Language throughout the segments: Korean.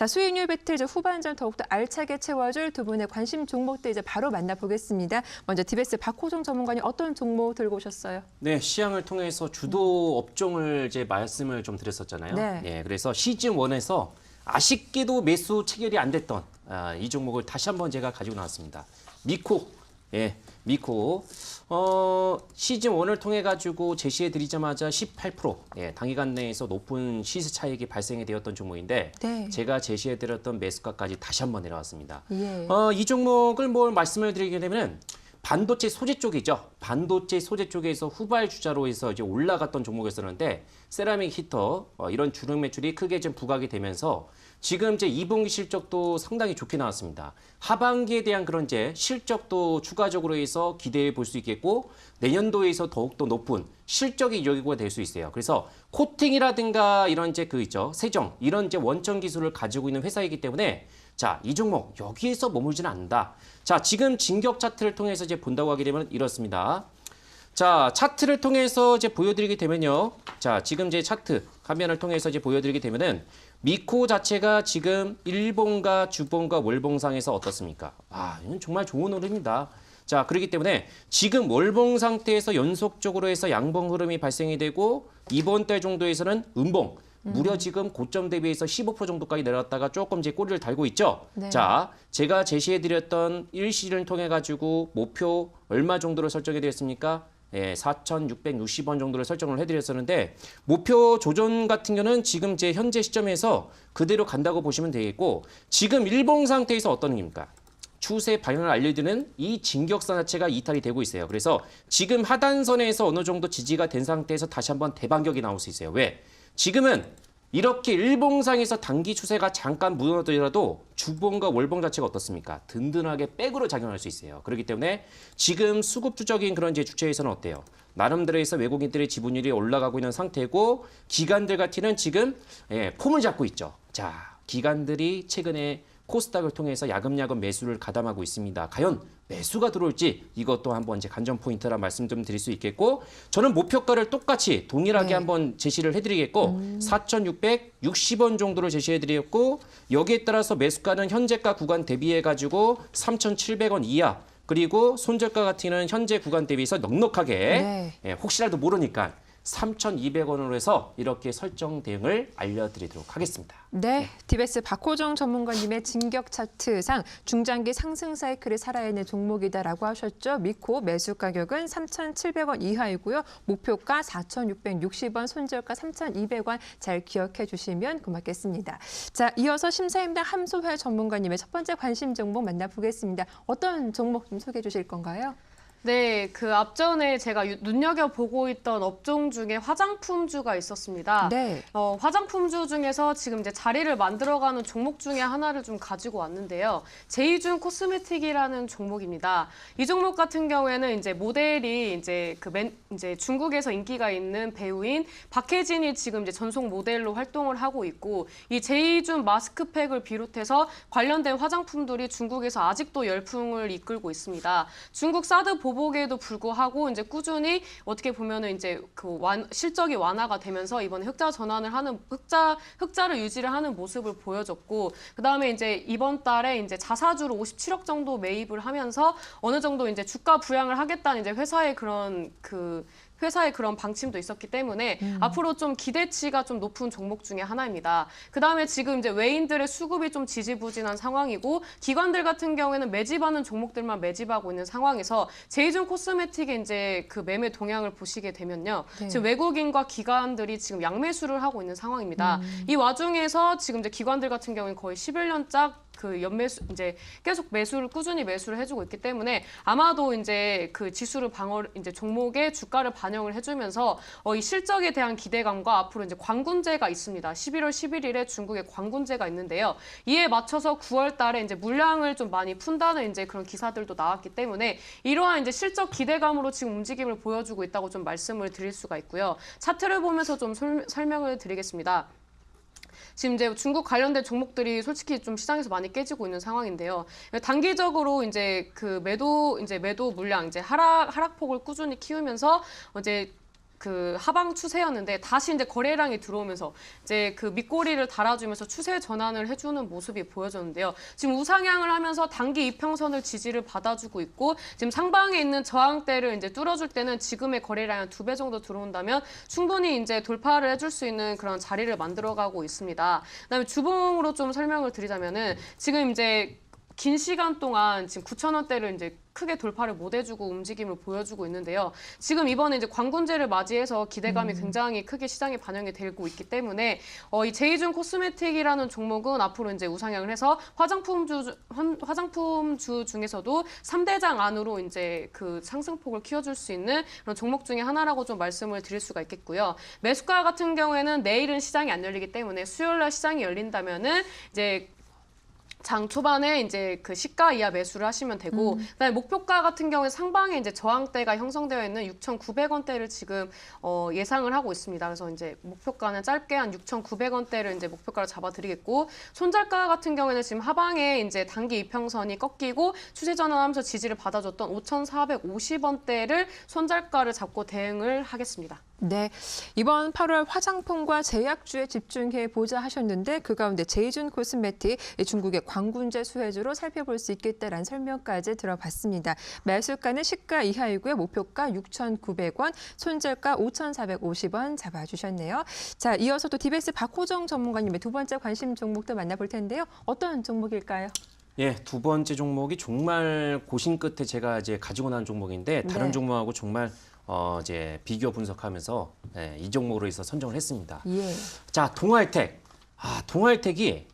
자, 수익률 배틀 이제 후반전 더욱더 알차게 채워줄 두 분의 관심 종목들 이제 바로 만나보겠습니다. 먼저 디베이스 박호정 전문가님 어떤 종목 들고 오셨어요? 네, 시향을 통해서 주도 업종을 이제 말씀을 좀 드렸었잖아요. 네. 그래서 시즌 1에서 아쉽게도 매수 체결이 안 됐던 이 종목을 다시 한번 제가 가지고 나왔습니다. 미코. 미코. 시즌 1을 통해 가지고 제시해 드리자마자 18% 단기간 내에서 높은 시세 차익이 발생이 되었던 종목인데 네. 제가 제시해 드렸던 매수가까지 다시 한번 내려왔습니다. 예. 이 종목을 말씀을 드리게 되면은 반도체 소재 쪽이죠. 반도체 소재 쪽에서 후발주자로 해서 이제 올라갔던 종목이었었는데 세라믹 히터 이런 주력 매출이 크게 좀 부각이 되면서 지금 이제 2분기 실적도 상당히 좋게 나왔습니다. 하반기에 대한 그런 이제 실적도 추가적으로 해서 기대해 볼 수 있겠고 내년도에서 더욱더 높은 실적이 요구가 될 수 있어요. 그래서 코팅이라든가 이런 이제 세정 이런 이제 원천 기술을 가지고 있는 회사이기 때문에 자, 이 종목 여기에서 머물지는 않는다. 자, 지금 진격 차트를 통해서 이제 본다고 하게 되면 이렇습니다. 자, 차트를 통해서 이제 보여드리게 되면요. 자, 지금 이제 차트 화면을 통해서 이제 보여드리게 되면은 미코 자체가 지금 일봉과 주봉과 월봉상에서 어떻습니까? 이건 정말 좋은 흐름입니다. 자, 그렇기 때문에 지금 월봉 상태에서 연속적으로 해서 양봉 흐름이 발생이 되고 이번 달 정도에서는 음봉 무려 지금 고점 대비해서 15% 정도까지 내려갔다가 조금 이제 꼬리를 달고 있죠. 네. 자, 제가 제시해드렸던 일시를 통해 가지고 목표 얼마 정도로 설정해 드렸습니까? 4,660원 정도를 설정을 해드렸었는데 목표 조정 같은 경우는 지금 제 현재 시점에서 그대로 간다고 보시면 되겠고 지금 일봉 상태에서 어떤 겁니까? 추세 방향을 알려드리는 이 진격선 자체가 이탈이 되고 있어요. 그래서 지금 하단선에서 어느 정도 지지가 된 상태에서 다시 한번 대반격이 나올 수 있어요. 왜? 지금은 이렇게 일봉상에서 단기 추세가 잠깐 무너지더라도 주봉과 월봉 자체가 어떻습니까? 든든하게 백으로 작용할 수 있어요. 그렇기 때문에 지금 수급주적인 그런 이제 주체에서는 어때요? 나름대로 해서 외국인들의 지분율이 올라가고 있는 상태고 기관들 같이는 지금 폼을 잡고 있죠. 자, 기관들이 최근에 코스닥을 통해서 야금야금 매수를 가담하고 있습니다. 과연 매수가 들어올지 이것도 한번 이제 관전 포인트라 말씀 좀 드릴 수 있겠고 저는 목표가를 똑같이 동일하게 한번 제시를 해드리겠고 4,660원 정도로 제시해드렸고 여기에 따라서 매수가는 현재가 구간 대비해가지고 3,700원 이하 그리고 손절가 같은 경우는 현재 구간 대비해서 넉넉하게 혹시라도 모르니까 3,200원으로 해서 이렇게 설정 대응을 알려드리도록 하겠습니다. 네, 디베이스 박호정 전문가님의 진격 차트상 중장기 상승 사이클이 살아있는 종목이다라고 하셨죠. 미코 매수 가격은 3,700원 이하이고요. 목표가 4,660원, 손절가 3,200원 잘 기억해 주시면 고맙겠습니다. 자, 이어서 심사임당 함소회 전문가님의 첫 번째 관심 종목 만나보겠습니다. 어떤 종목 좀 소개해 주실 건가요? 네, 그 앞전에 제가 눈여겨보고 있던 업종 중에 화장품주가 있었습니다. 네. 화장품주 중에서 지금 이제 자리를 만들어가는 종목 중에 하나를 좀 가지고 왔는데요. 제이준 코스메틱이라는 종목입니다. 이 종목 같은 경우에는 이제 모델이 이제 이제 중국에서 인기가 있는 배우인 박혜진이 지금 이제 전속 모델로 활동을 하고 있고 이 제이준 마스크팩을 비롯해서 관련된 화장품들이 중국에서 아직도 열풍을 이끌고 있습니다. 중국 사드 보복에도 불구하고 이제 꾸준히 어떻게 보면은 이제 실적이 완화가 되면서 이번에 흑자 전환을 하는 흑자를 유지를 하는 모습을 보여줬고 그다음에 이제 이번 달에 이제 자사주로 57억 정도 매입을 하면서 어느 정도 이제 주가 부양을 하겠다는 이제 회사의 그런 방침도 있었기 때문에 앞으로 좀 기대치가 좀 높은 종목 중에 하나입니다. 그다음에 지금 이제 외인들의 수급이 좀 지지부진한 상황이고 기관들 같은 경우에는 매집하는 종목들만 매집하고 있는 상황에서 제이준 코스메틱의 이제 그 매매 동향을 보시게 되면요. 지금 외국인과 기관들이 지금 양매수를 하고 있는 상황입니다. 이 와중에서 지금 이제 기관들 같은 경우는 거의 11년짝 그 연매수 이제 계속 꾸준히 매수를 해주고 있기 때문에 아마도 이제 그 지수를 이제 종목의 주가를 반영을 해주면서 이 실적에 대한 기대감과 앞으로 이제 광군제가 있습니다. 11월 11일에 중국에 광군제가 있는데요. 이에 맞춰서 9월 달에 이제 물량을 좀 많이 푼다는 이제 그런 기사들도 나왔기 때문에 이러한 이제 실적 기대감으로 지금 움직임을 보여주고 있다고 좀 말씀을 드릴 수가 있고요. 차트를 보면서 좀 설명을 드리겠습니다. 지금 이제 중국 관련된 종목들이 솔직히 좀 시장에서 많이 깨지고 있는 상황인데요. 단기적으로 이제 매도 물량 이제 하락폭을 꾸준히 키우면서 이제 그 하방 추세였는데 다시 이제 거래량이 들어오면서 이제 그 밑꼬리를 달아주면서 추세 전환을 해주는 모습이 보여졌는데요. 지금 우상향을 하면서 단기 이평선을 지지를 받아주고 있고 지금 상방에 있는 저항대를 이제 뚫어줄 때는 지금의 거래량의 2배 정도 들어온다면 충분히 이제 돌파를 해줄 수 있는 그런 자리를 만들어가고 있습니다. 그다음에 주봉으로 좀 설명을 드리자면은 지금 이제 긴 시간 동안 지금 9,000원대를 이제 크게 돌파를 못 해주고 움직임을 보여주고 있는데요. 지금 이번에 이제 광군제를 맞이해서 기대감이 굉장히 크게 시장에 반영이 되고 있기 때문에 이 제이준 코스메틱이라는 종목은 앞으로 이제 우상향을 해서 화장품주 중에서도 3대장 안으로 이제 그 상승폭을 키워줄 수 있는 그런 종목 중에 하나라고 좀 말씀을 드릴 수가 있겠고요. 매수가 같은 경우에는 내일은 시장이 안 열리기 때문에 수요일날 시장이 열린다면은 이제 장 초반에 이제 그 시가 이하 매수를 하시면 되고, 그다음에 목표가 같은 경우에 상방에 이제 저항대가 형성되어 있는 6,900원대를 지금 예상을 하고 있습니다. 그래서 이제 목표가는 짧게 한 6,900원대를 이제 목표가를 잡아드리겠고, 손절가 같은 경우에는 지금 하방에 이제 단기 이평선이 꺾이고 추세 전환하면서 지지를 받아줬던 5,450원대를 손절가를 잡고 대응을 하겠습니다. 네, 이번 8월 화장품과 제약주에 집중해 보자 하셨는데 그 가운데 제이준 코스메틱, 중국의 광군제 수혜주로 살펴볼 수 있겠다라는 설명까지 들어봤습니다. 매수가는 시가 이하이고요. 목표가 6,900원, 손절가 5,450원 잡아주셨네요. 자, 이어서 또 DBS 박호정 전문가님의 두 번째 관심 종목도 만나볼 텐데요. 어떤 종목일까요? 예, 두 번째 종목이 정말 고심 끝에 제가 이제 가지고 난 종목인데 다른 네. 종목하고 정말 이제 비교 분석하면서 이 종목으로 해서 선정을 했습니다. 예. 자, 동알텍. 동알텍이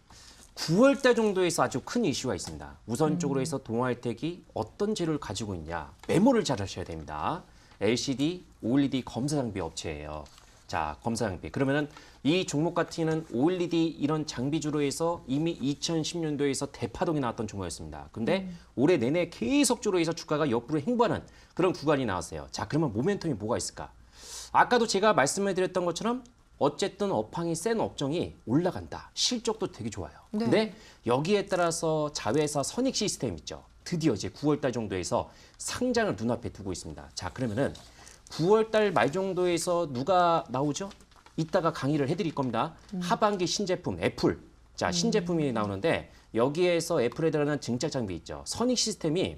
9월달 정도에서 아주 큰 이슈가 있습니다. 우선적으로 해서 동알텍이 어떤 재료를 가지고 있냐. 메모를 잘 하셔야 됩니다. LCD, OLED 검사 장비 업체예요. 자, 검사 장비. 그러면은 이 종목 같은 경우는 OLED 이런 장비주로 해서 이미 2010년도에서 대파동이 나왔던 종목이었습니다. 근데 올해 내내 계속적으로 해서 주가가 옆으로 행보하는 그런 구간이 나왔어요. 자, 그러면 모멘텀이 뭐가 있을까? 아까도 제가 말씀해 드렸던 것처럼 어쨌든 업황이 센 업종이 올라간다. 실적도 되게 좋아요. 네. 근데 여기에 따라서 자회사 선익 시스템 있죠. 드디어 이제 9월달 정도에서 상장을 눈앞에 두고 있습니다. 자, 그러면은 9월달 말 정도에서 누가 나오죠? 이따가 강의를 해드릴 겁니다. 하반기 신제품 애플. 자, 신제품이 나오는데 여기에서 애플에 들어가는 증작 장비 있죠. 선익 시스템이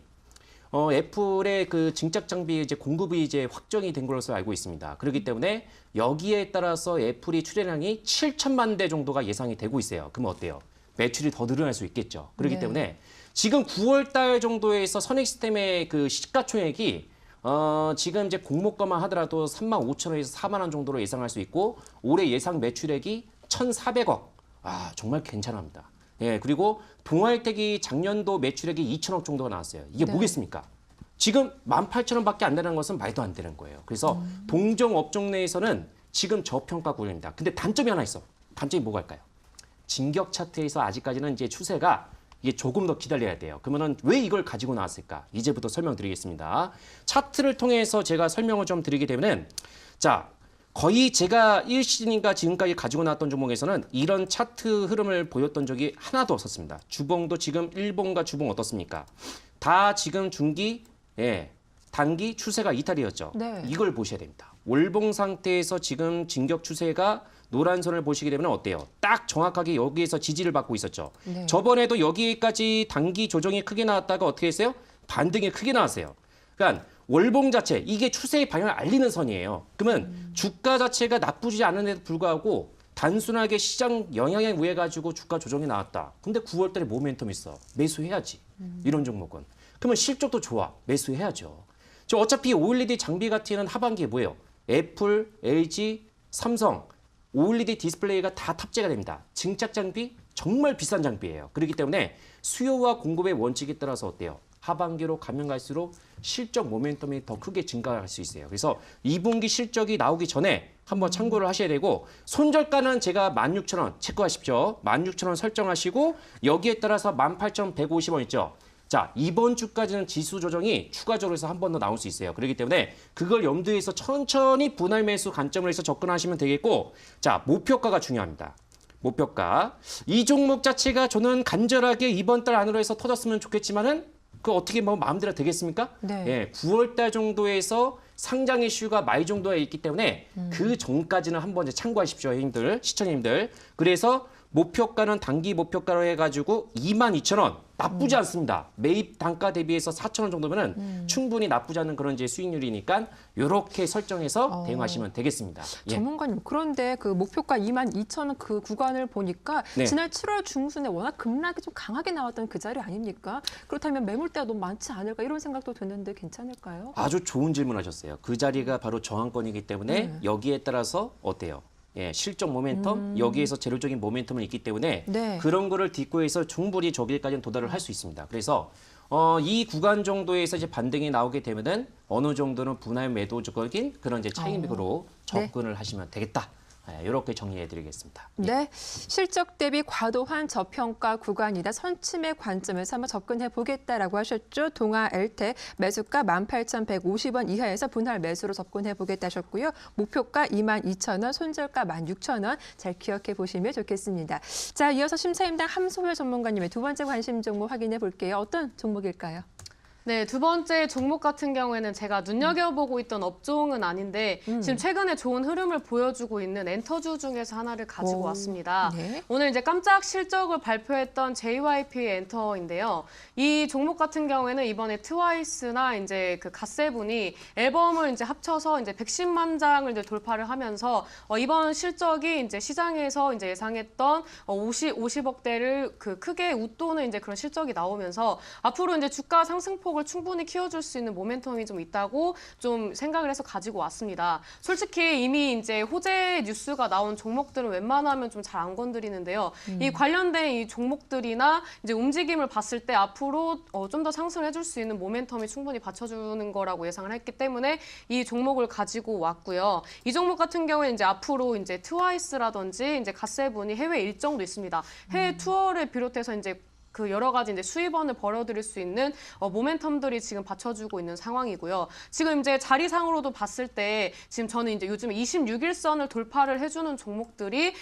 애플의 그 증작 장비 이제 공급이 이제 확정이 된 것으로 알고 있습니다. 그렇기 때문에 여기에 따라서 애플이 출하량이 7천만 대 정도가 예상이 되고 있어요. 그러면 어때요? 매출이 더 늘어날 수 있겠죠. 그렇기 네. 때문에 지금 9월 달 정도에서 선익 시스템의 그 시가총액이 지금 이제 공모가만 하더라도 35,000원에서 4만 원 정도로 예상할 수 있고 올해 예상 매출액이 1,400억. 정말 괜찮합니다. 예, 그리고 동알텍이 작년도 매출액이 2천억 정도가 나왔어요. 이게 네. 뭐겠습니까? 지금 18,000원밖에 안 되는 것은 말도 안 되는 거예요. 그래서 동종 업종 내에서는 지금 저평가 구간입니다. 근데 단점이 하나 있어. 단점이 뭐가 할까요? 진격 차트에서 아직까지는 이제 추세가 이게 조금 더 기다려야 돼요. 그러면은 왜 이걸 가지고 나왔을까? 이제부터 설명드리겠습니다. 차트를 통해서 제가 설명을 좀 드리게 되면은 자, 거의 제가 일시즌인가 지금까지 가지고 나왔던 종목에서는 이런 차트 흐름을 보였던 적이 하나도 없었습니다. 주봉도 지금 일봉과 주봉 어떻습니까? 다 지금 중기, 단기 추세가 이탈이었죠. 네. 이걸 보셔야 됩니다. 월봉 상태에서 지금 진격 추세가 노란 선을 보시게 되면 어때요? 딱 정확하게 여기에서 지지를 받고 있었죠. 네. 저번에도 여기까지 단기 조정이 크게 나왔다가 어떻게 했어요? 반등이 크게 나왔어요. 그러니까 월봉 자체, 이게 추세의 방향을 알리는 선이에요. 그러면 주가 자체가 나쁘지 않은데도 불구하고 단순하게 시장 영향에 의해 가지고 주가 조정이 나왔다. 근데 9월 달에 모멘텀 있어. 매수해야지. 이런 종목은. 그러면 실적도 좋아. 매수해야죠. 저 어차피 OLED 장비 같은 경우는 하반기에 뭐예요? 애플, LG, 삼성, OLED 디스플레이가 다 탑재가 됩니다. 증작 장비 정말 비싼 장비예요. 그렇기 때문에 수요와 공급의 원칙에 따라서 어때요? 하반기로 가면 갈수록 실적 모멘텀이 더 크게 증가할 수 있어요. 그래서 2분기 실적이 나오기 전에 한번 참고를 하셔야 되고 손절가는 제가 16,000원 체크하십시오. 16,000원 설정하시고 여기에 따라서 18,150원 있죠. 자, 이번 주까지는 지수 조정이 추가적으로 해서 한 번 더 나올 수 있어요. 그렇기 때문에 그걸 염두에서 천천히 분할 매수 관점을 해서 접근하시면 되겠고 자, 목표가가 중요합니다. 목표가. 이 종목 자체가 저는 간절하게 이번 달 안으로 해서 터졌으면 좋겠지만은 그 어떻게 뭐 마음대로 되겠습니까? 네. 예, 9월 달 정도에서 상장 이슈가 말 정도에 있기 때문에 그 전까지는 한번 이제 참고하십시오, 형님들, 시청님들. 그래서 목표가는 단기 목표가로 해가지고 22,000원. 나쁘지 않습니다. 매입 단가 대비해서 4,000원 정도면은 충분히 나쁘지 않은 그런 이제 수익률이니까 이렇게 설정해서 대응하시면 되겠습니다. 예. 전문가님, 그런데 그 목표가 22,000원 그 구간을 보니까 네. 지난 7월 중순에 워낙 급락이 좀 강하게 나왔던 그 자리 아닙니까? 그렇다면 매물대가 너무 많지 않을까 이런 생각도 드는데 괜찮을까요? 아주 좋은 질문하셨어요. 그 자리가 바로 저항권이기 때문에 네. 여기에 따라서 어때요? 예, 실적 모멘텀, 여기에서 재료적인 모멘텀은 있기 때문에 네. 그런 거를 딛고 해서 충분히 저기까지는 도달을 할 수 있습니다. 그래서 이 구간 정도에서 이제 반등이 나오게 되면은 어느 정도는 분할 매도적인 그런 이제 차익으로 접근을 하시면 되겠다. 예, 이렇게 정리해드리겠습니다. 예. 네, 실적 대비 과도한 저평가 구간이다. 선침의 관점에서 한번 접근해 보겠다라고 하셨죠. 동아 엘텍 매수가 18,150원 이하에서 분할 매수로 접근해 보겠다 하셨고요. 목표가 22,000원, 손절가 16,000원 잘 기억해 보시면 좋겠습니다. 자, 이어서 심사임당 함소회 전문가님의 두 번째 관심 종목 확인해 볼게요. 어떤 종목일까요? 네, 두 번째 종목 같은 경우에는 제가 눈여겨보고 있던 업종은 아닌데 지금 최근에 좋은 흐름을 보여주고 있는 엔터주 중에서 하나를 가지고 왔습니다. 네. 오늘 이제 깜짝 실적을 발표했던 JYP 엔터인데요. 이 종목 같은 경우에는 이번에 트와이스나 이제 그 갓세븐이 앨범을 이제 합쳐서 이제 110만 장을 이제 돌파를 하면서 이번 실적이 이제 시장에서 이제 예상했던 50억대를 그 크게 웃도는 이제 그런 실적이 나오면서 앞으로 이제 주가 상승폭 을 충분히 키워줄 수 있는 모멘텀이 좀 있다고 좀 생각을 해서 가지고 왔습니다. 솔직히 이미 이제 호재 뉴스가 나온 종목들은 웬만하면 좀 잘 안 건드리는데요. 이 관련된 이 종목들이나 이제 움직임을 봤을 때 앞으로 좀 더 상승해줄 수 있는 모멘텀이 충분히 받쳐주는 거라고 예상을 했기 때문에 이 종목을 가지고 왔고요. 이 종목 같은 경우에 이제 앞으로 이제 트와이스라든지 이제 갓세븐이 해외 일정도 있습니다. 해외 투어를 비롯해서 이제 그 여러 가지 이제 수입원을 벌어들일 수 있는 모멘텀들이 지금 받쳐주고 있는 상황이고요. 지금 이제 자리상으로도 봤을 때 지금 저는 이제 요즘 26일선을 돌파를 해주는 종목들이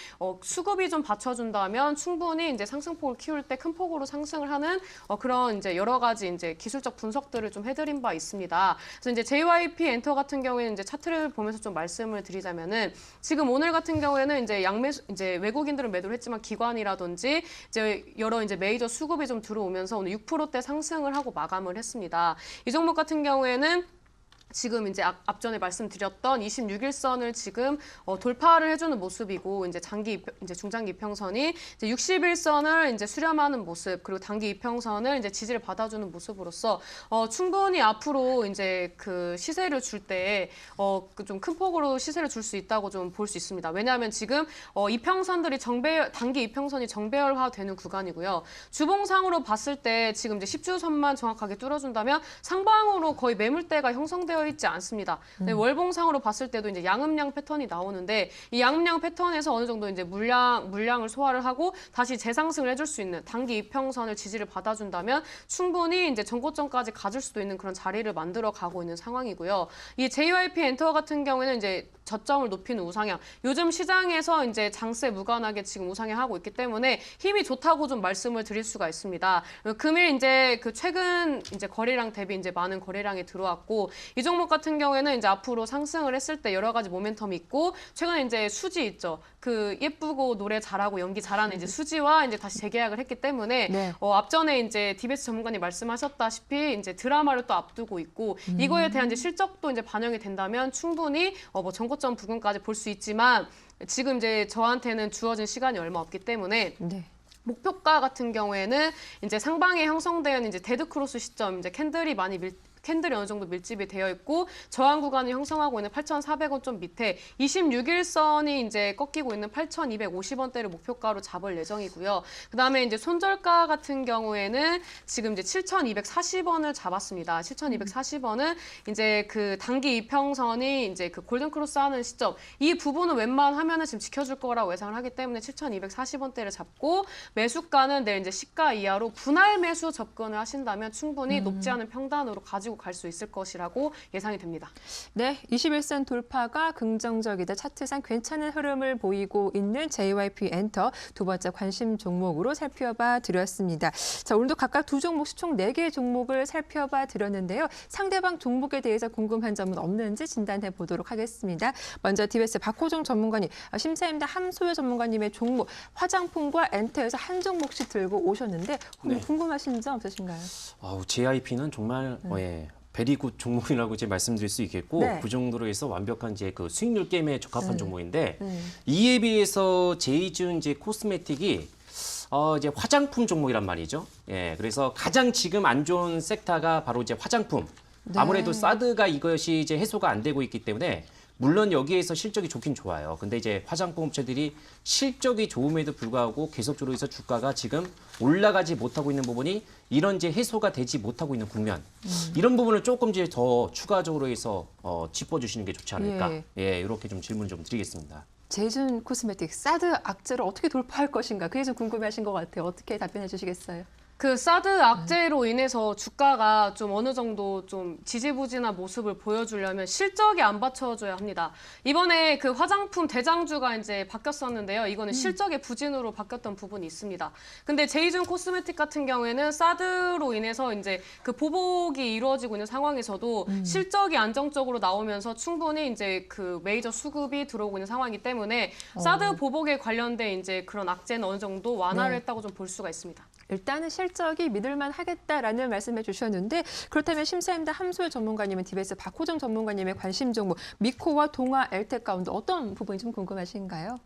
수급이 좀 받쳐준다면 충분히 이제 상승폭을 키울 때 큰 폭으로 상승을 하는 그런 이제 여러 가지 이제 기술적 분석들을 좀 해드린 바 있습니다. 그래서 이제 JYP 엔터 같은 경우에는 이제 차트를 보면서 좀 말씀을 드리자면은 지금 오늘 같은 경우에는 이제 양매수 이제 외국인들은 매도를 했지만 기관이라든지 이제 여러 이제 메이저 수급이 좀 들어오면서 오늘 6%대 상승을 하고 마감을 했습니다. 이 종목 같은 경우에는 지금 이제 앞전에 말씀드렸던 26일선을 지금 돌파를 해주는 모습이고 이제 이제 중장기 이평선이 이제 60일선을 이제 수렴하는 모습 그리고 단기 이평선을 이제 지지를 받아주는 모습으로서 충분히 앞으로 이제 그 시세를 줄 때 좀 큰 폭으로 시세를 줄 수 있다고 좀 볼 수 있습니다. 왜냐하면 지금 이평선들이 단기 이평선이 정배열화되는 구간이고요. 주봉상으로 봤을 때 지금 이제 10주선만 정확하게 뚫어준다면 상방으로 거의 매물대가 형성되어 있지 않습니다. 월봉상으로 봤을 때도 이제 양음양 패턴이 나오는데 이 양음양 패턴에서 어느 정도 이제 물량을 소화를 하고 다시 재상승을 해줄 수 있는 단기 이평선을 지지를 받아준다면 충분히 이제 전고점까지 가질 수도 있는 그런 자리를 만들어 가고 있는 상황이고요. 이 JYP 엔터 같은 경우에는 이제 저점을 높이는 우상향. 요즘 시장에서 이제 장세 무관하게 지금 우상향하고 있기 때문에 힘이 좋다고 좀 말씀을 드릴 수가 있습니다. 금일 이제 그 최근 이제 거래량 대비 이제 많은 거래량이 들어왔고 이 종목 같은 경우에는 이제 앞으로 상승을 했을 때 여러 가지 모멘텀이 있고 최근에 이제 수지 있죠. 그 예쁘고 노래 잘하고 연기 잘하는 이제 수지와 이제 다시 재계약을 했기 때문에 네. 앞전에 이제 DBS 전문가님 말씀하셨다시피 이제 드라마를 또 앞두고 있고 이거에 대한 이제 실적도 이제 반영이 된다면 충분히 뭐 전고점 부근까지 볼 수 있지만 지금 이제 저한테는 주어진 시간이 얼마 없기 때문에 네. 목표가 같은 경우에는 이제 상방에 형성된 이제 데드크로스 시점 이제 캔들이 어느 정도 밀집이 되어 있고 저항 구간을 형성하고 있는 8,400원 좀 밑에 26일선이 이제 꺾이고 있는 8,250원대를 목표가로 잡을 예정이고요. 그다음에 이제 손절가 같은 경우에는 지금 이제 7,240원을 잡았습니다. 7,240원은 이제 그 단기 이평선이 이제 그 골든 크로스 하는 시점 이 부분은 웬만하면은 지금 지켜줄 거라고 예상을 하기 때문에 7,240원대를 잡고 매수가는 내일 이제 시가 이하로 분할 매수 접근을 하신다면 충분히 높지 않은 평단으로 가지고 가지고 갈 수 있을 것이라고 예상이 됩니다. 네, 21선 돌파가 긍정적이다. 차트상 괜찮은 흐름을 보이고 있는 JYP 엔터 두 번째 관심 종목으로 살펴봐 드렸습니다. 자, 오늘도 각각 두 종목씩 총 4개의 종목을 살펴봐 드렸는데요. 상대방 종목에 대해서 궁금한 점은 없는지 진단해 보도록 하겠습니다. 먼저 TBS 박호정 전문가님, 심사임당 함소연 전문가님의 종목 화장품과 엔터에서 한 종목씩 들고 오셨는데 네. 궁금하신 점 없으신가요? JYP는 정말 베리굿 종목이라고 이제 말씀드릴 수 있겠고 네. 그 정도로 해서 완벽한 이제 그 수익률 게임에 적합한 종목인데 네. 이에 비해서 제이준 이제 코스메틱이 이제 화장품 종목이란 말이죠. 예, 그래서 가장 지금 안 좋은 섹터가 바로 이제 화장품. 네. 아무래도 사드가 이것이 이제 해소가 안 되고 있기 때문에 물론 여기에서 실적이 좋긴 좋아요. 근데 이제 화장품 업체들이 실적이 좋음에도 불구하고 계속적으로 해서 주가가 지금 올라가지 못하고 있는 부분이 이런 이제 해소가 되지 못하고 있는 국면. 이런 부분을 조금 이제 더 추가적으로 해서 짚어주시는 게 좋지 않을까. 예, 이렇게 좀 질문 좀 드리겠습니다. 제이준 코스메틱 사드 악재를 어떻게 돌파할 것인가 그게 좀 궁금해하신 것 같아요. 어떻게 답변해 주시겠어요? 그 사드 악재로 인해서 주가가 좀 어느 정도 좀 지지부진한 모습을 보여주려면 실적이 안 받쳐줘야 합니다. 이번에 그 화장품 대장주가 이제 바뀌었었는데요. 이거는 실적의 부진으로 바뀌었던 부분이 있습니다. 근데 제이준 코스메틱 같은 경우에는 사드로 인해서 이제 그 보복이 이루어지고 있는 상황에서도 실적이 안정적으로 나오면서 충분히 이제 그 메이저 수급이 들어오고 있는 상황이기 때문에 사드 보복에 관련된 이제 그런 악재는 어느 정도 완화를 네. 했다고 좀 볼 수가 있습니다. 일단은 실적이 믿을만 하겠다라는 말씀해 주셨는데 그렇다면 심사임당 함소연 전문가님은 TBS 박호정 전문가님의 관심 종목 미코와 동아 엘텍 가운데 어떤 부분이 좀 궁금하신가요?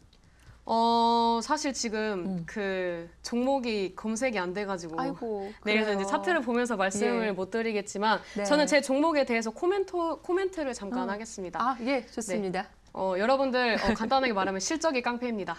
사실 지금 그 종목이 검색이 안 돼가지고. 아이고, 네, 그래서 그래요. 이제 차트를 보면서 말씀을 예. 못 드리겠지만 네. 저는 제 종목에 대해서 코멘트를 잠깐 하겠습니다. 아, 예, 좋습니다. 여러분들 간단하게 말하면 실적이 깡패입니다.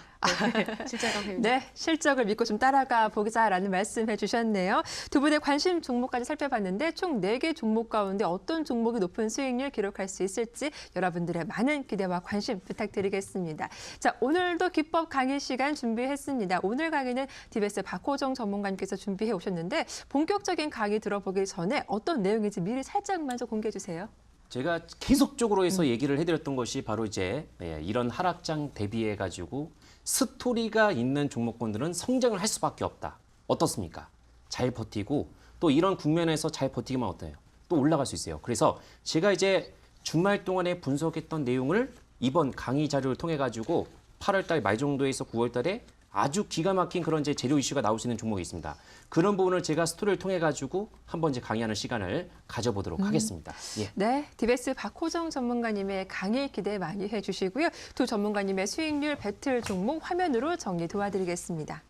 네, 실적이 깡패입니다. 네, 실적을 믿고 좀 따라가 보자라는 말씀해 주셨네요. 두 분의 관심 종목까지 살펴봤는데 총 4개 종목 가운데 어떤 종목이 높은 수익률 기록할 수 있을지 여러분들의 많은 기대와 관심 부탁드리겠습니다. 자, 오늘도 기법 강의 시간 준비했습니다. 오늘 강의는 TBS 박호정 전문가님께서 준비해 오셨는데 본격적인 강의 들어보기 전에 어떤 내용인지 미리 살짝만 좀 공개해 주세요. 제가 계속적으로 해서 얘기를 해드렸던 것이 바로 이제 이런 하락장 대비해 가지고 스토리가 있는 종목군들은 성장을 할 수밖에 없다. 어떻습니까? 잘 버티고 또 이런 국면에서 잘 버티기만 어때요? 또 올라갈 수 있어요. 그래서 제가 이제 주말 동안에 분석했던 내용을 이번 강의 자료를 통해 가지고 8월 달 말 정도에서 9월 달에 아주 기가 막힌 그런 이제 재료 이슈가 나올 수 있는 종목이 있습니다. 그런 부분을 제가 스토리를 통해 가지고 한번 이제 강의하는 시간을 가져보도록 하겠습니다. 예. 네, TBS 박호정 전문가님의 강의 기대 많이 해주시고요. 두 전문가님의 수익률 배틀 종목 화면으로 정리 도와드리겠습니다.